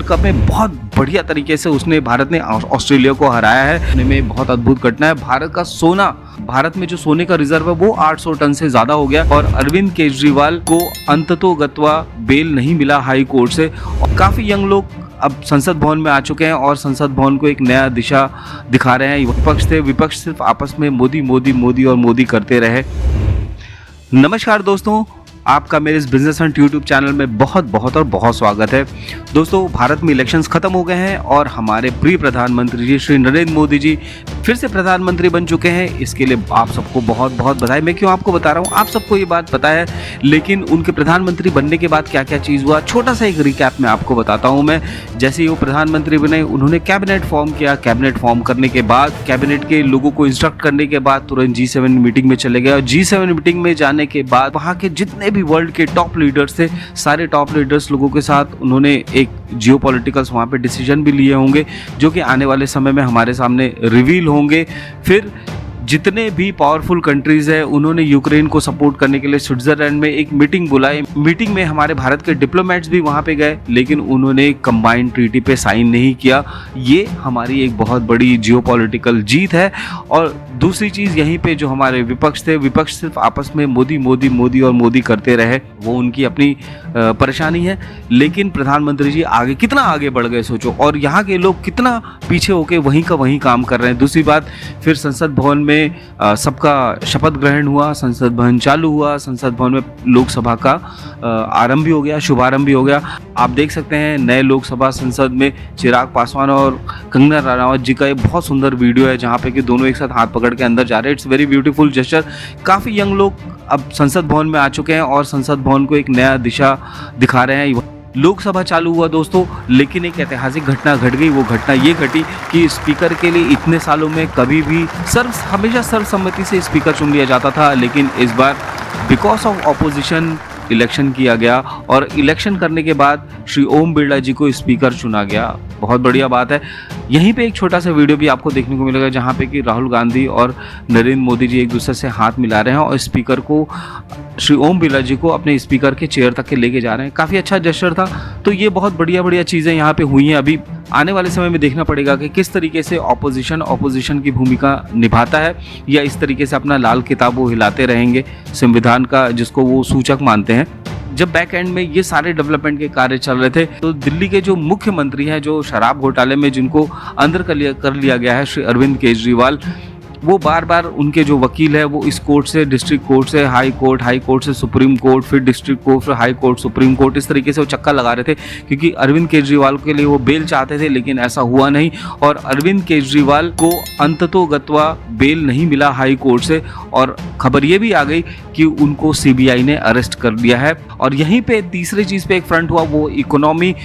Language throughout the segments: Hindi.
वर्ल्ड कप में बहुत बढ़िया तरीके से भारत ने ऑस्ट्रेलिया को हराया है। में बहुत अद्भुत घटना है। भारत में जो सोने का रिजर्व है वो 800 टन से ज्यादा हो गया और अरविंद केजरीवाल को अंततोगत्वा बेल नहीं मिला हाई कोर्ट से। और काफी यंग लोग अब संसद भवन में आ चुके हैं और संसद भवन को एक नया दिशा दिखा रहे हैं। विपक्ष सिर्फ आपस में मोदी मोदी मोदी और मोदी करते रहे। नमस्कार दोस्तों, आपका मेरे इस बिजनेस हंट यूट्यूब चैनल में बहुत स्वागत है। दोस्तों, भारत में इलेक्शंस खत्म हो गए हैं और हमारे प्रिय प्रधानमंत्री जी श्री नरेंद्र मोदी जी फिर से प्रधानमंत्री बन चुके हैं। इसके लिए आप सबको बहुत बधाई। मैं क्यों आपको बता रहा हूँ, आप सबको ये बात पता है, लेकिन उनके प्रधानमंत्री बनने के बाद क्या क्या चीज़ हुआ, छोटा सा एक रिकैप में आपको बताता हूँ। मैं जैसे ही वो प्रधानमंत्री बने, उन्होंने कैबिनेट फॉर्म किया। कैबिनेट फॉर्म करने के बाद, कैबिनेट के लोगों को इंस्ट्रक्ट करने के बाद तुरंत G7 मीटिंग में चले गए और G7 मीटिंग में जाने के बाद वहाँ के जितने भी वर्ल्ड के टॉप लीडर्स थे, सारे टॉप लीडर्स लोगों के साथ उन्होंने एक जियोपॉलिटिकल्स वहाँ पे डिसीजन भी लिए होंगे जो कि आने वाले समय में हमारे सामने रिवील होंगे। फिर जितने भी पावरफुल कंट्रीज है, उन्होंने यूक्रेन को सपोर्ट करने के लिए स्विट्जरलैंड में एक मीटिंग बुलाई। मीटिंग में हमारे भारत के डिप्लोमेट्स भी वहां पे गए, लेकिन उन्होंने कंबाइंड ट्रीटी पे साइन नहीं किया। ये हमारी एक बहुत बड़ी जियोपॉलिटिकल जीत है। और दूसरी चीज, यहीं पे जो हमारे विपक्ष थे, विपक्ष सिर्फ आपस में मोदी मोदी मोदी और मोदी करते रहे, वो उनकी अपनी परेशानी है। लेकिन प्रधानमंत्री जी कितना आगे बढ़ गए सोचो, और यहाँ के लोग कितना पीछे होके वहीं का वहीं काम कर रहे हैं। दूसरी बात, फिर संसद भवन में सबका शपथ ग्रहण हुआ, संसद भवन चालू हुआ, संसद भवन में लोकसभा का आरंभ भी हो गया, शुभारंभ भी हो गया। आप देख सकते हैं नए लोकसभा संसद में चिराग पासवान और कंगना रनावत जी का एक बहुत सुंदर वीडियो है जहाँ पे कि दोनों एक साथ हाथ पकड़ के अंदर जा रहे हैं। It's very beautiful gesture. काफ़ी यंग लोग अब संसद भवन में आ चुके हैं और संसद भवन को एक नया दिशा दिखा रहे हैं। लोकसभा चालू हुआ दोस्तों, लेकिन एक ऐतिहासिक घटना घट गई। वो घटना ये घटी कि स्पीकर के लिए इतने सालों में कभी भी हमेशा सर्वसम्मति से स्पीकर चुन लिया जाता था, लेकिन इस बार बिकॉज ऑफ ऑपोजिशन इलेक्शन किया गया और इलेक्शन करने के बाद श्री ओम बिरला जी को स्पीकर चुना गया। बहुत बढ़िया बात है। यहीं पे एक छोटा सा वीडियो भी आपको देखने को मिलेगा जहाँ पे कि राहुल गांधी और नरेंद्र मोदी जी एक दूसरे से हाथ मिला रहे हैं और स्पीकर को, श्री ओम बिरला जी को अपने स्पीकर के चेयर तक के लेके जा रहे हैं। काफ़ी अच्छा जेस्चर था। तो ये बहुत बढ़िया चीज़ें यहाँ पे हुई हैं। अभी आने वाले समय में देखना पड़ेगा कि किस तरीके से ऑपोजिशन की भूमिका निभाता है, या इस तरीके से अपना लाल किताब वो हिलाते रहेंगे संविधान का, जिसको वो सूचक मानते हैं। जब बैक एंड में ये सारे डेवलपमेंट के कार्य चल रहे थे, तो दिल्ली के जो मुख्यमंत्री हैं, जो शराब घोटाले में जिनको अंदर कर लिया गया है, श्री अरविंद केजरीवाल, वो बार उनके जो वकील है वो इस कोर्ट से, डिस्ट्रिक्ट कोर्ट से हाई कोर्ट से सुप्रीम कोर्ट, फिर डिस्ट्रिक्ट कोर्ट, फिर हाई कोर्ट, सुप्रीम कोर्ट, इस तरीके से वो चक्कर लगा रहे थे क्योंकि अरविंद केजरीवाल के लिए वो बेल चाहते थे, लेकिन ऐसा हुआ नहीं। और अरविंद केजरीवाल को अंततोगत्वा बेल नहीं मिला हाई कोर्ट से, और खबर ये भी आ गई कि उनको CBI ने अरेस्ट कर लिया है। और यहीं पे तीसरी चीज़ पे एक फ्रंट हुआ, वो इकोनॉमी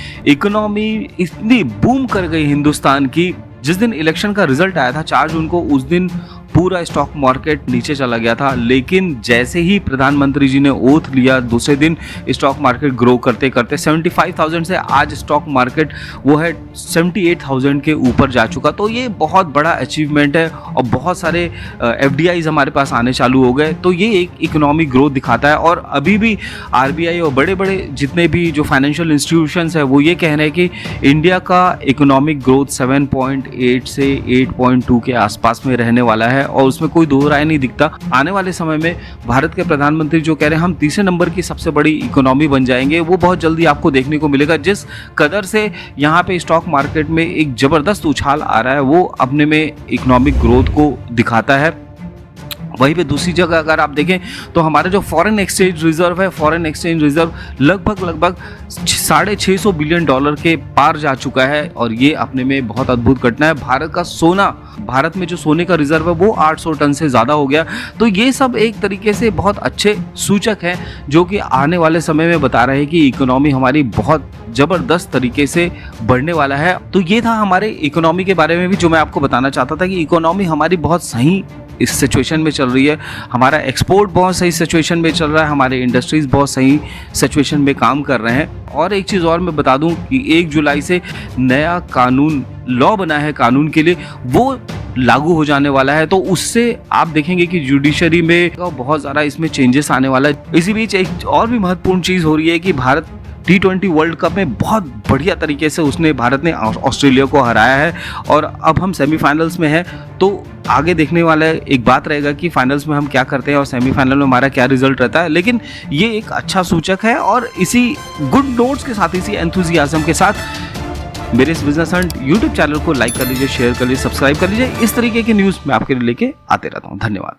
इतनी बूम कर गई हिंदुस्तान की। जिस दिन इलेक्शन का रिजल्ट आया था 4 जून को, उस दिन पूरा स्टॉक मार्केट नीचे चला गया था, लेकिन जैसे ही प्रधानमंत्री जी ने ओथ लिया, दूसरे दिन स्टॉक मार्केट ग्रो करते करते 75,000 से आज स्टॉक मार्केट वो है 78,000 के ऊपर जा चुका। तो ये बहुत बड़ा अचीवमेंट है और बहुत सारे FDIs हमारे पास आने चालू हो गए। तो ये एक इकोनॉमिक ग्रोथ दिखाता है। और अभी भी RBI और बड़े बड़े जितने भी जो फाइनेंशियल इंस्टीट्यूशंस है वो ये कह रहे हैं कि इंडिया का इकोनॉमिक ग्रोथ 7.8 से 8.2 के आसपास में रहने वाला है, और उसमें कोई दो राय नहीं दिखता। आने वाले समय में भारत के प्रधानमंत्री जो कह रहे हैं हम तीसरे नंबर की सबसे बड़ी इकोनॉमी बन जाएंगे, वो बहुत जल्दी आपको देखने को मिलेगा। जिस कदर से यहाँ पे स्टॉक मार्केट में एक जबरदस्त उछाल आ रहा है, वो अपने में इकोनॉमिक ग्रोथ को दिखाता है। वहीं पे दूसरी जगह अगर आप देखें तो हमारा जो फॉरेन एक्सचेंज रिजर्व है, फॉरेन एक्सचेंज रिजर्व लगभग $650 बिलियन के पार जा चुका है, और ये अपने में बहुत अद्भुत घटना है। भारत में जो सोने का रिजर्व है वो 800 टन से ज़्यादा हो गया। तो ये सब एक तरीके से बहुत अच्छे सूचक हैं जो कि आने वाले समय में बता रहे हैं कि इकोनॉमी हमारी बहुत ज़बरदस्त तरीके से बढ़ने वाला है। तो ये था हमारे इकोनॉमी के बारे में भी जो मैं आपको बताना चाहता था कि इकोनॉमी हमारी बहुत सही इस सिचुएशन में चल रही है। हमारा एक्सपोर्ट बहुत सही सिचुएशन में चल रहा है, हमारे इंडस्ट्रीज बहुत सही सिचुएशन में काम कर रहे हैं। और एक चीज़ और मैं बता दूं कि 1 जुलाई से नया कानून लॉ बना है कानून के लिए, वो लागू हो जाने वाला है। तो उससे आप देखेंगे कि जुडिशरी में बहुत ज़्यादा इसमें चेंजेस आने वाला है। इसी बीच एक और भी महत्वपूर्ण चीज़ हो रही है कि भारत T20 वर्ल्ड कप में बहुत बढ़िया तरीके से उसने भारत ने ऑस्ट्रेलिया को हराया है और अब हम सेमीफाइनल्स में हैं। तो आगे देखने वाला एक बात रहेगा कि फाइनल्स में हम क्या करते हैं और सेमीफाइनल में हमारा क्या रिजल्ट रहता है, लेकिन ये एक अच्छा सूचक है। और इसी गुड नोट्स के साथ, इसी एंथुजियाज्म के साथ मेरे इस बिजनेस हंट यूट्यूब चैनल को लाइक कर लीजिए, शेयर कर लीजिए, सब्सक्राइब कर लीजिए। इस तरीके की न्यूज़ मैं आपके लिए लेके आते रहता हूँ। धन्यवाद।